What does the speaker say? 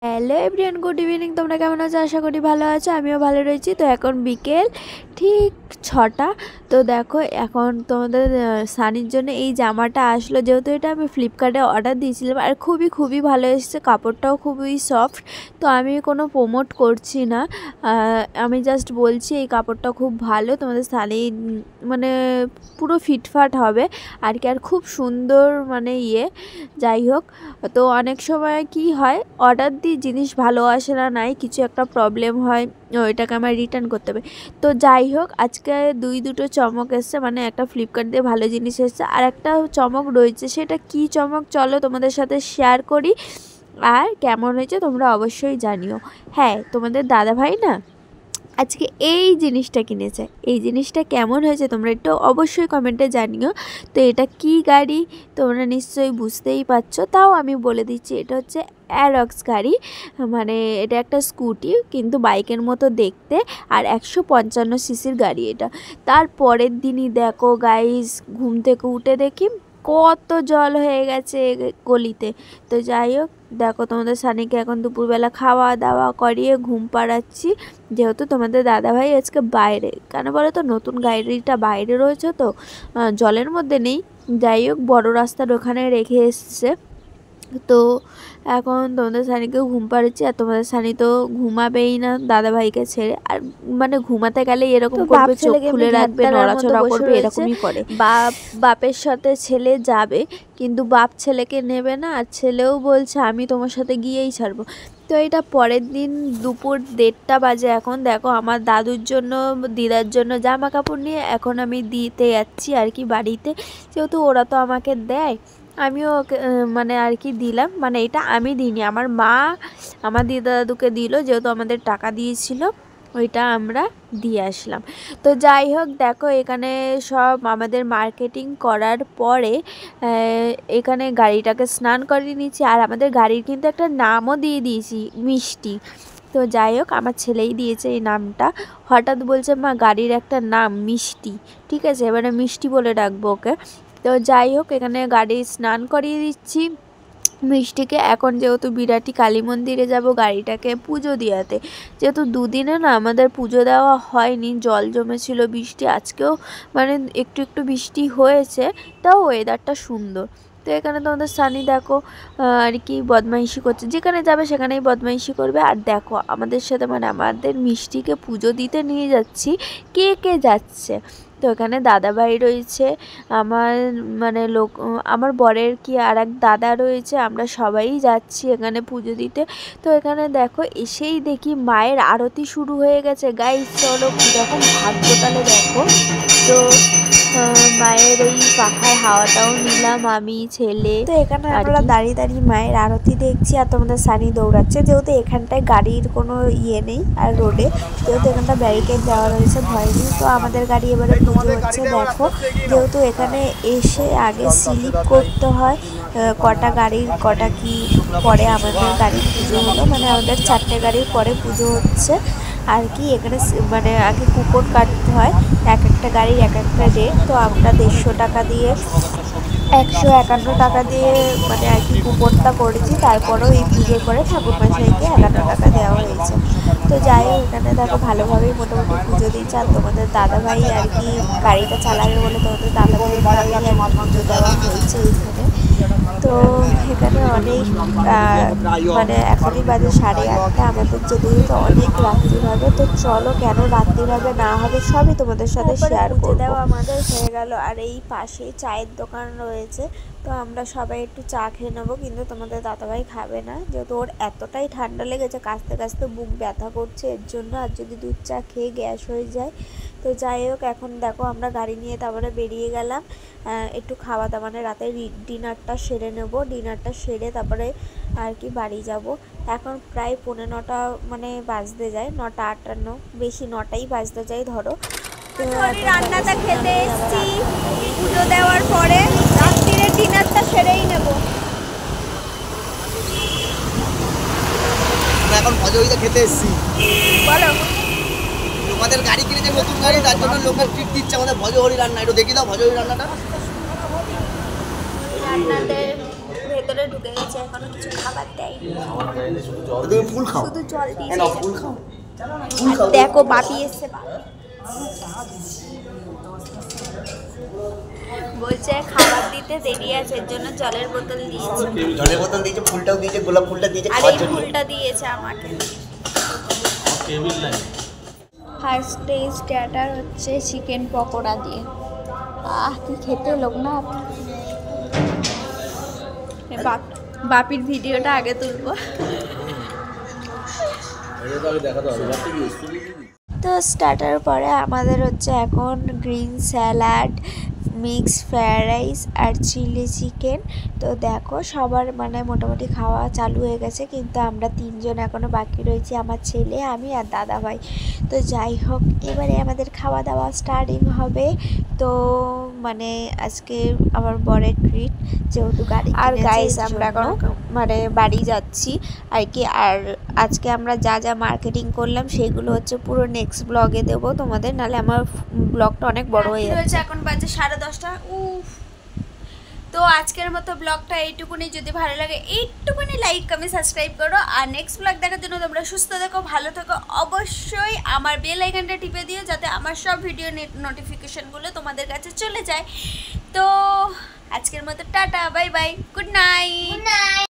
Hello everyone, good evening. তোমরা কেমন আছো? আশা করি ভালো আছো, আমিও ভালো রয়েছি। তো এখন বিকেল ঠিক 6টা। তো দেখো এখন তোমাদের সানির জন্য এই জামাটা আসলো, যেহেতু এটা আমি ফ্লিপকার্টে অর্ডার দিয়েছিলাম আর খুবই খুবই ভালো এসেছে, কাপড়টাও খুবই সফট। তো আমি কোনো প্রমোট করছি না, আমি জাস্ট বলছি এই কাপড়টা খুব ভালো, তোমাদের সানি মানে পুরো ফিটফাট হবে আর কি, আর খুব সুন্দর মানে যাই হোক। তো অনেক সময় কি হয়, অর্ডার দিই, জিনিস ভালো আসে না, নাই কিছু একটা প্রবলেম হয়, ওইটাকে আমার রিটার্ন করতে হবে। তো যাই হোক, আজকে দুটো চমক এসছে, মানে একটা ফ্লিপকার্ট দিয়ে ভালো জিনিস এসছে আর একটা চমক রয়েছে। সেটা কি চমক চলো তোমাদের সাথে শেয়ার করি, আর কেমন হয়েছে তোমরা অবশ্যই জানিও। হ্যাঁ, তোমাদের দাদাভাই না আজকে এই জিনিসটা কিনেছে, এই জিনিসটা কেমন হয়েছে তোমরা একটু অবশ্যই কমেন্টে জানিও। তো এটা কি গাড়ি তোমরা নিশ্চয়ই বুঝতেই পারছো, তাও আমি বলে দিচ্ছি, এটা হচ্ছে অ্যারক্স গাড়ি। মানে এটা একটা স্কুটি, কিন্তু বাইকের মতো দেখতে, আর 155 সিসির গাড়ি এটা। তার পরের দিনই দেখো গাইস, ঘুম থেকে উঠে দেখি কত জল হয়ে গেছে গলিতে। তো যাই হোক, দেখো তোমাদের সানিকে এখন দুপুরবেলা খাওয়া দাওয়া করিয়ে ঘুম পাড়াচ্ছি, যেহেতু তোমাদের দাদাভাই আজকে বাইরে, কেন বলো তো, নতুন গাড়িটা বাইরে রয়েছে তো জলের মধ্যে নেই। যাই হোক, বড় রাস্তার ওখানে রেখে এসছে। তো এখন তোমাদের সানিকেও ঘুম পাড়াচ্ছি, আর তোমাদের সানি তো ঘুমাবেই না দাদাভাইকে ছেড়ে, আর মানে ঘুমাতে গেলে এরকম করবে, চোখ খুলে রাখবে, নড়াচড়া করবে, এরকমই করে। বাপের সাথে ছেলে যাবে, কিন্তু বাপ ছেলেকে নেবে না, আর ছেলেও বলছে আমি তোমার সাথে গিয়েই ছাড়বো। তো এটা পরের দিন দুপুর 1:30 বাজে। এখন দেখো আমার দাদুর জন্য, দিদার জন্য জামা কাপড় নিয়ে এখন আমি দিতে যাচ্ছি আর কি বাড়িতে, যেহেতু ওরা তো আমাকে দেয়, আমিও ওকে মানে আর কি দিলাম। মানে এটা আমি দিইনি, আমার মা আমার দিদা দাদুকে দিল, যেহেতু আমাদের টাকা দিয়েছিল, ওইটা আমরা দিয়ে আসলাম। তো যাই হোক, দেখো এখানে সব আমাদের মার্কেটিং করার পরে এখানে গাড়িটাকে স্নান করিয়ে নিচ্ছি, আর আমাদের গাড়ির কিন্তু একটা নামও দিয়ে দিয়েছি, মিষ্টি। তো যাই হোক, আমার ছেলেই দিয়েছে এই নামটা। হঠাৎ বলছে মা গাড়ির একটা নাম মিষ্টি, ঠিক আছে এবারে মিষ্টি বলে ডাকবো ওকে। তো যাই হোক, এখানে গাড়ি স্নান করিয়ে দিচ্ছি মিষ্টিকে। এখন যেহেতু বিরাটি কালী মন্দিরে যাব গাড়িটাকে পুজো দিয়াতে, যেহেতু দুদিনে না আমাদের পুজো দেওয়া হয়নি, জল জমেছিল, বৃষ্টি আজকেও মানে একটু একটু বৃষ্টি হয়েছে, তাও ওয়েদারটা সুন্দর। তো এখানে তোমাদের সানি দেখো আর কি বদমাইশি করছে, যেখানে যাবে সেখানেই বদমাইশি করবে। আর দেখো আমাদের সাথে মানে আমাদের মিষ্টিকে পুজো দিতে নিয়ে যাচ্ছি, কে কে যাচ্ছে। তো এখানে দাদাভাই রয়েছে, আমার মানে আমার বরের কি আর এক দাদা রয়েছে, আমরা সবাই যাচ্ছি এখানে পুজো দিতে। তো এখানে দেখো এসেই দেখি মায়ের আরতি শুরু হয়ে গেছে। গাইস চলো কীরকম ভাগ্য তাহলে দেখো। তো মায়ের ওই পাখার হাওয়াটাও নিলাম আমি, ছেলে। তো এখানে আমরা দাঁড়িয়ে দাঁড়িয়ে মায়ের আরতি দেখছি, আর তোমাদের সানি দৌড়াচ্ছে, যেহেতু এখানটায় গাড়ির কোনো নেই, আর রোডে যেহেতু এখানটা ব্যারিকেড দেওয়া রয়েছে, ভয় নেই। তো আমাদের গাড়ি এবারে পুজো হচ্ছে দেখো, যেহেতু এখানে এসে আগে স্লিপ করতে হয় কটা গাড়ির কটা কি পরে আমাদের গাড়ির পুজো হলো, মানে আমাদের 4টে গাড়ির পরে পুজো হচ্ছে আর কি। এখানে মানে আগে কুপন কাটতে হয়, এক একটা গাড়ির এক একটা রেট। তো আমরা 150 টাকা দিয়ে 151 টাকা দিয়ে মানে আর কি কুপনটা করেছি, তারপরেও এই পুজোর পরে ঠাকুরমশাইকে 51 টাকা দেওয়া হয়েছে। তো যাই হোক, এখানে দেখো ভালোভাবেই মোটামুটি পুজো দিচ্ছে, আর তোমাদের দাদাভাই আর কি গাড়িটা চালাবে বলে তোমাদের দাদাভাইয়ের আর পুজো দেওয়া হয়েছে এইখানে। তো এখানে অনেক মানে এখনই বাজে 8:30, আমাদের যেতে যেতে অনেক রাত্রি হবে। তো চলো, কেন রাত্রি হবে না হবে সবই তোমাদের সাথে শেয়ার করবো। দেওয়া আমাদের হয়ে গেল, আর এই পাশেই চায়ের দোকান রয়েছে, তো আমরা সবাই একটু চা খেয়ে নেবো, কিন্তু তোমাদের দাদাভাই খাবে না, যেহেতু ওর এতটাই ঠান্ডা লেগেছে, কাঁচতে কাঁচতে বুক ব্যথা করছে এর জন্য, আর যদি দুধ চা খেয়ে গ্যাস হয়ে যায়। তো যাই হোক, এখন দেখো আমরা গাড়ি নিয়ে তারপরে বেরিয়ে গেলাম একটু খাওয়া দাওয়া, মানে রাতে ডিনারটা সেরে নেব, ডিনারটা সেরে তারপরে আর কি বাড়ি যাব। এখন প্রায় 9:45 মানে বাজতে যায়, 9:58, বেশি 9টাই বাজতে যায় ধরো। তো রান্নাটা খেতে এসেছি পুজো দেওয়ার পরে, রাত্রিরের ডিনারটা সেরেই নেব। এখন ভজহরিতে খেতে এসেছি। বলো, তোমাদের গাড়ি কিনেছে নতুন গাড়ি, তার জন্য লোকাল ট্রিট দিচ্ছে আমাদের ভজহরি রান্না। একটু দেখি দাও ভজহরি রান্নাটা। রান্নাতে ভেতরে ভেতরে ঢুকে গেছে, এখনো কিছু খাবার দেয়নি, তুমি ফুল খাও, শুধু জল এই দিয়েছে। নাও ফুল খাও, ফুল আর খাও। দেখো বাপি এসছে, বলছে খাবার দিতে দেরি আছে, এর জন্য জলের বোতল দিয়েছে, জলের বোতল দিয়েছে, ফুলটাও দিয়েছে, গোলাপ ফুলটা দিয়েছে আর খাওয়ার এই জন্য। ফুলটা দিয়েছে আমাকে। ফার্স্টে স্টার্টার হচ্ছে চিকেন পকোড়া দিয়ে, কি খেতে লোকনাথ। বাপির ভিডিওটা আগে তুলবো। তো স্টার্টার পরে আমাদের হচ্ছে এখন green salad, mix fried rice আর চিলি চিকেন। তো দেখো সবার মানে মোটামুটি খাওয়া চালু হয়ে গেছে, কিন্তু আমরা 3 জন এখনও বাকি রয়েছি, আমার ছেলে, আমি আর দাদা ভাই। তো যাই হোক, এবারে আমাদের খাওয়া দাওয়া স্টার্টিং হবে। তো মানে আজকে আমার বরের ট্রিট, যেহেতু গাড়ি আর গাইস আমরা এখন মানে বাড়ি যাচ্ছি আর কি। আর আজকে আমরা যা যা মার্কেটিং করলাম সেগুলো হচ্ছে পুরো নেক্সট ব্লগে দেবো তোমাদের, নাহলে আমার ব্লগটা অনেক বড় হয়ে যাচ্ছে। এখন বাজে 10:30। উফ। তো আজকের মতো ব্লগটা এইটুকুনি, যদি ভালো লাগে এইটুকুনি লাইক কমেন্ট সাবস্ক্রাইব করো। আর নেক্সট ব্লগ দেখার জন্য তোমরা সুস্থ থেকো, ভালো থেকো, অবশ্যই আমার বেল আইকনটা টিপে দিও, যাতে আমার সব ভিডিও নোটিফিকেশনগুলো তোমাদের কাছে চলে যায়। তো আজকের মতো tata, bye bye, good night.